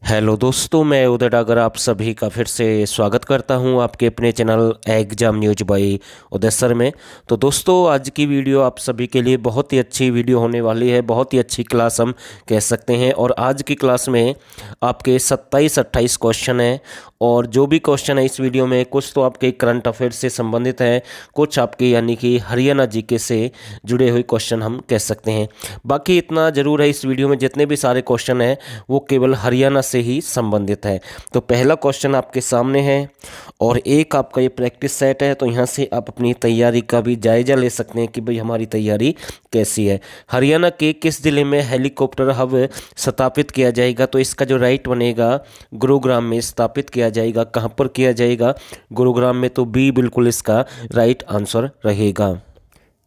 Hello दोस्तों, मैं उदय डागर आप सभी का फिर से स्वागत करता हूं आपके अपने channel exam news by Uday sir में। तो दोस्तों, आज की वीडियो आप सभी के लिए बहुत ही अच्छी वीडियो होने वाली है। बहुत ही अच्छी क्लास हम कह सकते हैं। और आज की क्लास में आपके 27-28 क्वेश्चन हैं। और जो भी क्वेश्चन है इस वीडियो में, कुछ तो आपके करंट अफेयर्स से संबंधित हैं, कुछ आपके यानी कि हरियाणा जीके से जुड़े हुए क्वेश्चन हम कह सकते हैं। बाकी इतना ज़रूर है, इस वीडियो में जितने भी सारे क्वेश्चन हैं वो केवल हरियाणा से ही संबंधित है। तो पहला क्वेश्चन आपके सामने है और एक आपका ये प्रैक्टिस सेट है। तो यहाँ से आप अपनी तैयारी का भी जायजा ले सकते हैं कि भाई हमारी तैयारी कैसी है। हरियाणा के किस जिले में हेलीकॉप्टर हब स्थापित किया जाएगा? तो इसका जो राइट बनेगा, गुरुग्राम में स्थापित किया जाएगा। कहाँ पर किया जाएगा? गुरुग्राम में। तो बी बिल्कुल इसका राइट आंसर रहेगा।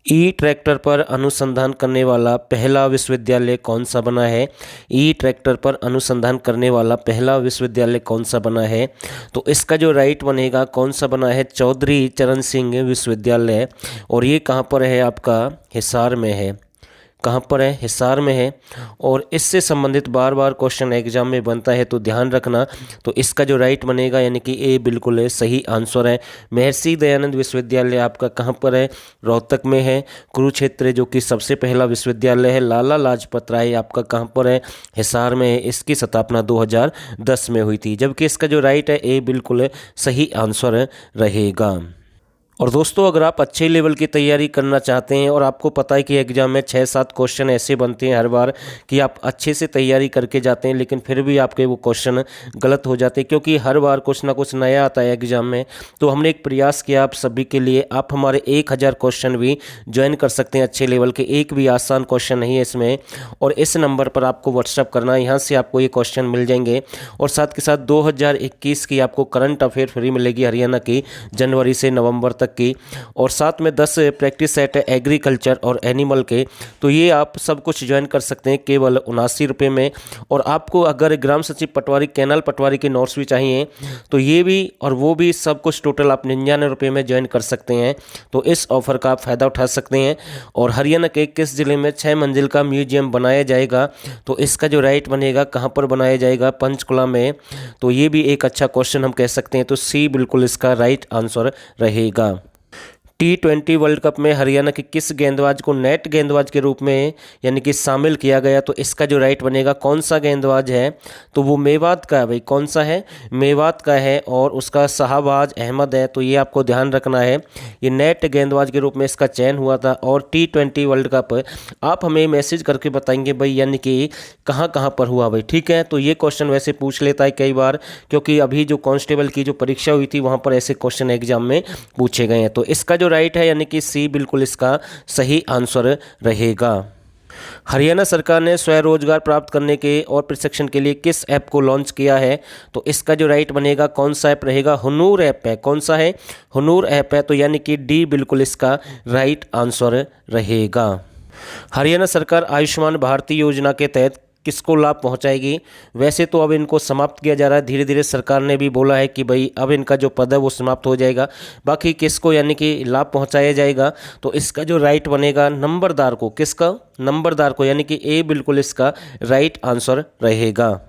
ई ट्रैक्टर पर अनुसंधान करने वाला पहला विश्वविद्यालय कौन सा बना है? ई ट्रैक्टर पर अनुसंधान करने वाला पहला विश्वविद्यालय कौन सा बना है? तो इसका जो राइट बनेगा, कौन सा बना है? चौधरी चरण सिंह विश्वविद्यालय। और ये कहाँ पर है? आपका हिसार में है। कहाँ पर है? हिसार में है। और इससे संबंधित बार बार क्वेश्चन एग्जाम में बनता है, तो ध्यान रखना। तो इसका जो राइट बनेगा यानी कि ए बिल्कुल है सही आंसर है। महर्षि दयानंद विश्वविद्यालय आपका कहाँ पर है? रोहतक में है। कुरुक्षेत्र जो कि सबसे पहला विश्वविद्यालय है। लाला लाजपत राय आपका कहाँ पर है? हिसार में है। इसकी स्थापना 2010 में हुई थी। जबकि इसका जो राइट है ए बिल्कुल सही आंसर रहेगा। और दोस्तों, अगर आप अच्छे लेवल की तैयारी करना चाहते हैं और आपको पता है कि एग्जाम में 6-7 क्वेश्चन ऐसे बनते हैं हर बार कि आप अच्छे से तैयारी करके जाते हैं लेकिन फिर भी आपके वो क्वेश्चन गलत हो जाते हैं, क्योंकि हर बार कुछ ना कुछ नया आता है एग्जाम में। तो हमने एक प्रयास किया आप सभी के लिए। आप हमारे 1000 क्वेश्चन भी ज्वाइन कर सकते हैं अच्छे लेवल के। एक भी आसान क्वेश्चन नहीं है इसमें। और इस नंबर पर आपको व्हाट्सअप करना है, यहाँ से आपको ये क्वेश्चन मिल जाएंगे। और साथ के साथ 2021 की आपको करंट अफेयर फ्री मिलेगी हरियाणा की, जनवरी से नवंबर तक की। और साथ में 10 प्रैक्टिस सेट है एग्रीकल्चर और एनिमल के। तो ये आप सब कुछ ज्वाइन कर सकते हैं केवल 79 रुपये में। और आपको अगर ग्राम सचिव पटवारी, कैनाल पटवारी के नोट्स भी चाहिए तो ये भी और वो भी सब कुछ टोटल आप 99 रुपये में ज्वाइन कर सकते हैं। तो इस ऑफर का आप फ़ायदा उठा सकते हैं। और हरियाणा के किस जिले में 6 मंजिल का म्यूजियम बनाया जाएगा? तो इसका जो राइट बनेगा, कहाँ पर बनाया जाएगा? पंचकुला में। तो ये भी एक अच्छा क्वेश्चन हम कह सकते हैं। तो सी बिल्कुल इसका राइट आंसर रहेगा। T20 वर्ल्ड कप में हरियाणा के किस गेंदबाज को नेट गेंदबाज के रूप में यानी कि शामिल किया गया? तो इसका जो राइट बनेगा, कौन सा गेंदबाज है? तो वो मेवात का है भाई। कौन सा है? मेवात का है। और उसका शाहबाज अहमद है। तो ये आपको ध्यान रखना है, ये नेट गेंदबाज के रूप में इसका चयन हुआ था। और T20 वर्ल्ड कप आप हमें मैसेज करके बताएंगे भाई, यानी कि कहाँ कहाँ पर हुआ भाई। ठीक है, तो ये क्वेश्चन वैसे पूछ लेता है कई बार, क्योंकि अभी जो कांस्टेबल की जो परीक्षा हुई थी वहाँ पर ऐसे क्वेश्चन एग्जाम में पूछे गए हैं। तो इसका जो राइट है यानी कि सी बिल्कुल इसका सही आंसर रहेगा। हरियाणा सरकार ने स्वरोजगार प्राप्त करने के और प्रशिक्षण के लिए किस ऐप को लॉन्च किया है? तो इसका जो राइट बनेगा, कौन सा ऐप रहेगा? हुनूर ऐप है। कौन सा है? हुनूर ऐप है। तो यानी कि डी बिल्कुल इसका राइट आंसर रहेगा। हरियाणा सरकार आयुष्मान भारत योजना के तहत किसको लाभ पहुंचाएगी? वैसे तो अब इनको समाप्त किया जा रहा है धीरे धीरे। सरकार ने भी बोला है कि भाई अब इनका जो पद है वो समाप्त हो जाएगा। बाकी किसको यानी कि लाभ पहुंचाया जाएगा? तो इसका जो राइट बनेगा, नंबरदार को। किसका? नंबरदार को, यानी कि ए बिल्कुल इसका राइट आंसर रहेगा।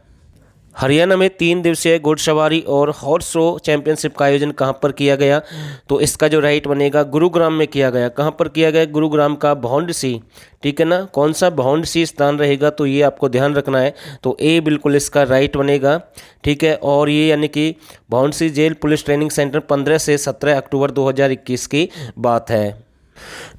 हरियाणा में 3 दिवसीय घुड़सवारी और हॉर्स शो चैंपियनशिप का आयोजन कहाँ पर किया गया? तो इसका जो राइट बनेगा, गुरुग्राम में किया गया। कहाँ पर किया गया? गुरुग्राम का भौंडसी। ठीक है ना, कौन सा भौंडसी स्थान रहेगा? तो ये आपको ध्यान रखना है। तो ए बिल्कुल इसका राइट बनेगा। ठीक है, और ये यानी कि Bhondsi jail police training centre 15 से 17 अक्टूबर 2021 की बात है।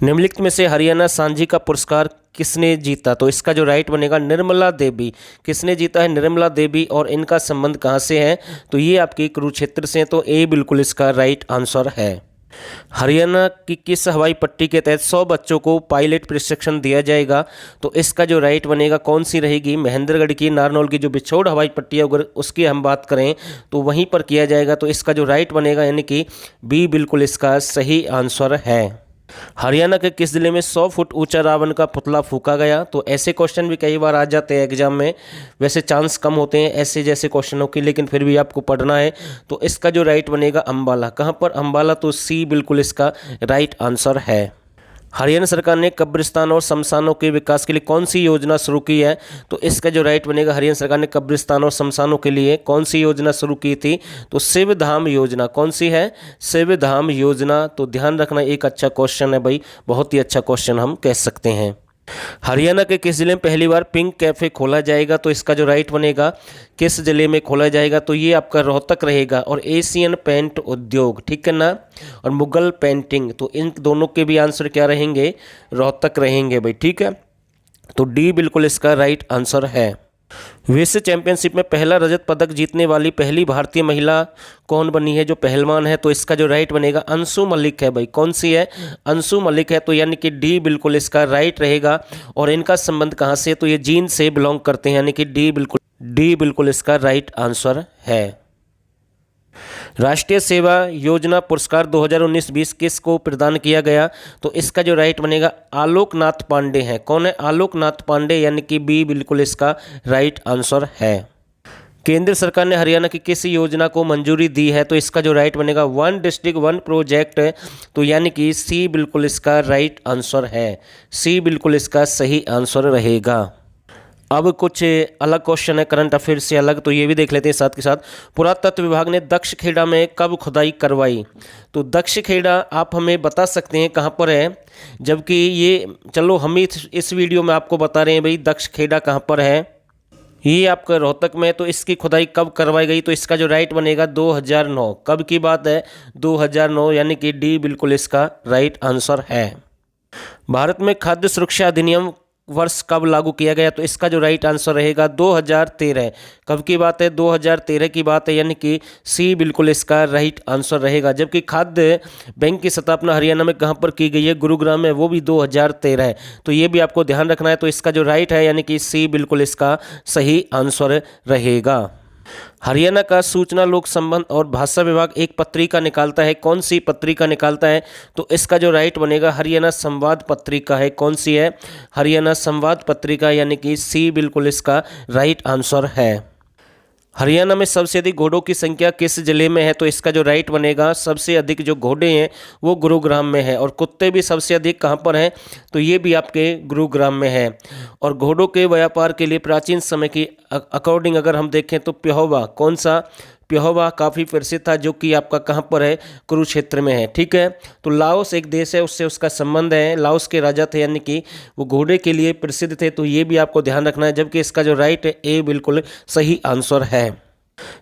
निम्नलिखित में से हरियाणा सांझी का पुरस्कार किसने जीता? तो इसका जो राइट बनेगा, निर्मला देवी। किसने जीता है? निर्मला देवी। और इनका संबंध कहाँ से है? तो ये आपके कुरुक्षेत्र से। तो ए बिल्कुल इसका राइट आंसर है। हरियाणा की किस हवाई पट्टी के तहत 100 बच्चों को पायलट प्रशिक्षण दिया जाएगा? तो इसका जो राइट बनेगा, कौन सी रहेगी? महेंद्रगढ़ की, नारनौल की जो बिछोड़ हवाई पट्टी है अगर उसकी हम बात करें तो वहीं पर किया जाएगा। तो इसका जो राइट बनेगा यानी कि बी बिल्कुल इसका सही आंसर है। हरियाणा के किस जिले में 100 फुट ऊंचा रावण का पुतला फूका गया? तो ऐसे क्वेश्चन भी कई बार आ जाते हैं एग्जाम में। वैसे चांस कम होते हैं ऐसे जैसे क्वेश्चनों के, लेकिन फिर भी आपको पढ़ना है। तो इसका जो राइट बनेगा, अंबाला। कहाँ पर? अंबाला। तो सी बिल्कुल इसका राइट आंसर है। हरियाणा सरकार ने कब्रिस्तान और शमशानों के विकास के लिए कौन सी योजना शुरू की है? तो इसका जो राइट बनेगा, हरियाणा सरकार ने कब्रिस्तान और शमशानों के लिए कौन सी योजना शुरू की थी? तो शिवधाम योजना। कौन सी है? शिवधाम योजना। तो ध्यान रखना, एक अच्छा क्वेश्चन है भाई, बहुत ही अच्छा क्वेश्चन हम कह सकते हैं। हरियाणा के किस जिले में पहली बार पिंक कैफे खोला जाएगा? तो इसका जो राइट बनेगा, किस जिले में खोला जाएगा? तो ये आपका रोहतक रहेगा। और एशियन पेंट उद्योग, ठीक है ना, और मुगल पेंटिंग, तो इन दोनों के भी आंसर क्या रहेंगे? रोहतक रहेंगे भाई, ठीक है। तो डी बिल्कुल इसका राइट आंसर है। विश्व चैंपियनशिप में पहला रजत पदक जीतने वाली पहली भारतीय महिला कौन बनी है, जो पहलवान है? तो इसका जो राइट बनेगा, अंशु मलिक है भाई। कौन सी है? अंशु मलिक है। तो यानी कि डी बिल्कुल इसका राइट रहेगा। और इनका संबंध कहाँ से? तो ये जीन से बिलोंग करते हैं, यानी कि डी बिल्कुल इसका राइट आंसर है। राष्ट्रीय सेवा योजना पुरस्कार 2019-20 किस को प्रदान किया गया? तो इसका जो राइट बनेगा, आलोकनाथ पांडे हैं। कौन है? आलोकनाथ पांडे, यानी कि बी बिल्कुल इसका राइट आंसर है। केंद्र सरकार ने हरियाणा की किस योजना को मंजूरी दी है? तो इसका जो राइट बनेगा, वन डिस्ट्रिक्ट वन प्रोजेक्ट, तो यानी कि सी बिल्कुल इसका राइट आंसर है। सी बिल्कुल इसका सही आंसर रहेगा। अब कुछ अलग क्वेश्चन है करंट अफेयर से अलग, तो ये भी देख लेते हैं साथ के साथ। पुरातत्व विभाग ने दक्षखेड़ा में कब खुदाई करवाई? तो दक्षखेड़ा आप हमें बता सकते हैं कहाँ पर है, जबकि ये चलो हम इस वीडियो में आपको बता रहे हैं भाई दक्षखेड़ा कहाँ पर है। ये आपका रोहतक में। तो इसकी खुदाई कब करवाई गई? तो इसका जो राइट बनेगा, 2009। कब की बात है? 2009, यानी कि डी बिल्कुल इसका राइट आंसर है। भारत में खाद्य सुरक्षा अधिनियम वर्ष कब लागू किया गया? तो इसका जो राइट आंसर रहेगा, 2013। कब की बात है? 2013 की बात है, यानी कि सी बिल्कुल इसका राइट आंसर रहेगा। जबकि खाद्य बैंक की स्थापना हरियाणा में कहाँ पर की गई है? गुरुग्राम में, वो भी 2013 है। तो ये भी आपको ध्यान रखना है। तो इसका जो राइट है, यानी कि सी बिल्कुल इसका सही आंसर रहेगा। हरियाणा का सूचना लोक संबंध और भाषा विभाग एक पत्रिका निकालता है। कौन सी पत्रिका निकालता है? तो इसका जो राइट बनेगा, हरियाणा संवाद पत्रिका है। कौन सी है? हरियाणा संवाद पत्रिका, यानी कि सी बिल्कुल इसका राइट आंसर है। हरियाणा में सबसे अधिक घोड़ों की संख्या किस जिले में है? तो इसका जो राइट बनेगा, सबसे अधिक जो घोड़े हैं वो गुरुग्राम में है। और कुत्ते भी सबसे अधिक कहाँ पर हैं? तो ये भी आपके गुरुग्राम में है। और घोड़ों के व्यापार के लिए प्राचीन समय की अकॉर्डिंग अगर हम देखें तो प्यहोवा, कौन सा? प्यहोवा काफ़ी प्रसिद्ध था, जो कि आपका कहाँ पर है? कुरुक्षेत्र में है, ठीक है। तो लाओस एक देश है, उससे उसका संबंध है। लाओस के राजा थे, यानी कि वो घोड़े के लिए प्रसिद्ध थे। तो ये भी आपको ध्यान रखना है। जबकि इसका जो राइट है, ए बिल्कुल सही आंसर है।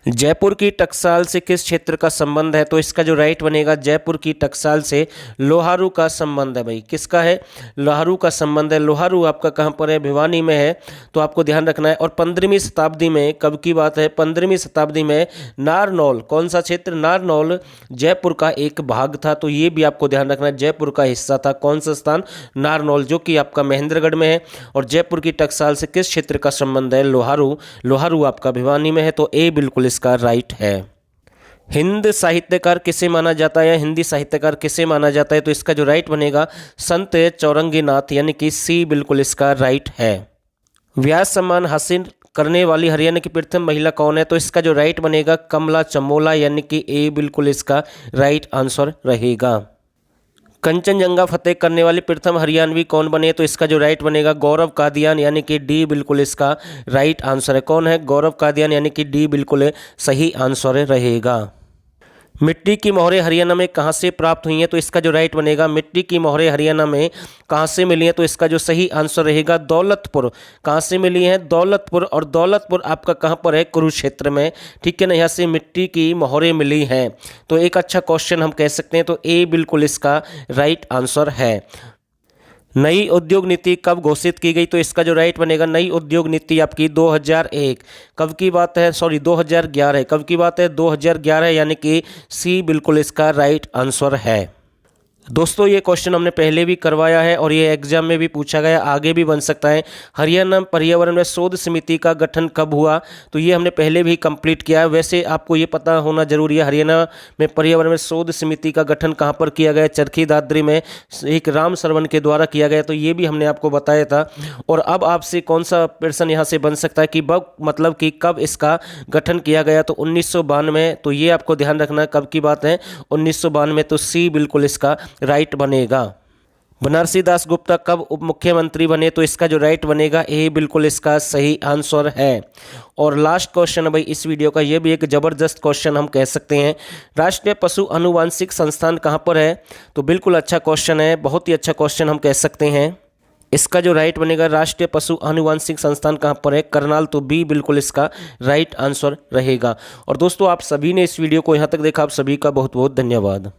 जयपुर की टकसाल से किस क्षेत्र का संबंध है? तो इसका जो राइट बनेगा, जयपुर की टकसाल से लोहारू का संबंध है भाई। किसका है? लोहारू का संबंध है। लोहारू आपका कहाँ पर है? भिवानी में है। तो आपको ध्यान रखना है। और 15वीं शताब्दी में, कब की बात है? 15वीं शताब्दी में नारनौल, कौन सा क्षेत्र? नारनौल जयपुर का एक भाग था। तो ये भी आपको ध्यान रखना है, जयपुर का हिस्सा था। कौन सा स्थान? नारनौल, जो कि आपका महेंद्रगढ़ में है। और जयपुर की टकसाल से किस क्षेत्र का संबंध है? लोहारू। लोहारू आपका भिवानी में है। तो ए बिल्कुल इसका राइट है। हिंद साहित्यकार किसे माना जाता है? हिंदी साहित्यकार किसे माना जाता है? तो इसका जो राइट बनेगा, संत चौरंगीनाथ, यानी कि सी बिल्कुल इसका राइट है। व्यास सम्मान हासिल करने वाली हरियाणा की प्रथम महिला कौन है? तो इसका जो राइट बनेगा, कमला चमोला, यानी कि ए बिल्कुल इसका राइट आंसर रहेगा। कंचनजंगा फतेह करने वाली प्रथम हरियाणवी कौन बने? तो इसका जो राइट बनेगा, गौरव कादियान, यानी कि डी बिल्कुल इसका राइट आंसर है। कौन है? गौरव कादियान, यानी कि डी बिल्कुल सही आंसर रहेगा। मिट्टी की मोहरें हरियाणा में कहाँ से प्राप्त हुई हैं? तो इसका जो राइट बनेगा, मिट्टी की मोहरें हरियाणा में कहाँ से मिली हैं? तो इसका जो सही आंसर रहेगा, दौलतपुर। कहाँ से मिली हैं? दौलतपुर। और दौलतपुर आपका कहाँ पर है? कुरुक्षेत्र में, ठीक है ना। यहाँ से मिट्टी की मोहरें मिली हैं। तो एक अच्छा क्वेश्चन हम कह सकते हैं। तो ए बिल्कुल इसका राइट आंसर है। नई उद्योग नीति कब घोषित की गई? तो इसका जो राइट बनेगा, नई उद्योग नीति आपकी 2001। कब की बात है? सॉरी 2011। कब की बात है? 2011, यानी कि सी बिल्कुल इसका राइट आंसर है। दोस्तों ये क्वेश्चन हमने पहले भी करवाया है और ये एग्जाम में भी पूछा गया, आगे भी बन सकता है। हरियाणा पर्यावरण में शोध समिति का गठन कब हुआ? तो ये हमने पहले भी कंप्लीट किया है। वैसे आपको ये पता होना जरूरी है, हरियाणा में पर्यावरण में शोध समिति का गठन कहाँ पर किया गया? चरखी दादरी में एक राम सरवन के द्वारा किया गया। तो ये भी हमने आपको बताया था। और अब आपसे कौन सा प्रश्न यहाँ से बन सकता है कि मतलब कि कब इसका गठन किया गया? तो 1992। तो ये आपको ध्यान रखना है, कब की बात है? 1992। तो सी बिल्कुल इसका राइट बनेगा। बनारसी दास गुप्ता कब उप मुख्यमंत्री बने? तो इसका जो राइट बनेगा ये बिल्कुल इसका सही आंसर है। और लास्ट क्वेश्चन है भाई इस वीडियो का, ये भी एक ज़बरदस्त क्वेश्चन हम कह सकते हैं। राष्ट्रीय पशु अनुवांशिक संस्थान कहाँ पर है? तो बिल्कुल अच्छा क्वेश्चन है, बहुत ही अच्छा क्वेश्चन हम कह सकते हैं। इसका जो राइट बनेगा, राष्ट्रीय पशु अनुवांशिक संस्थान कहाँ पर है? करनाल। तो बी बिल्कुल इसका राइट आंसर रहेगा। और दोस्तों आप सभी ने इस वीडियो को यहाँ तक देखा, आप सभी का बहुत बहुत धन्यवाद।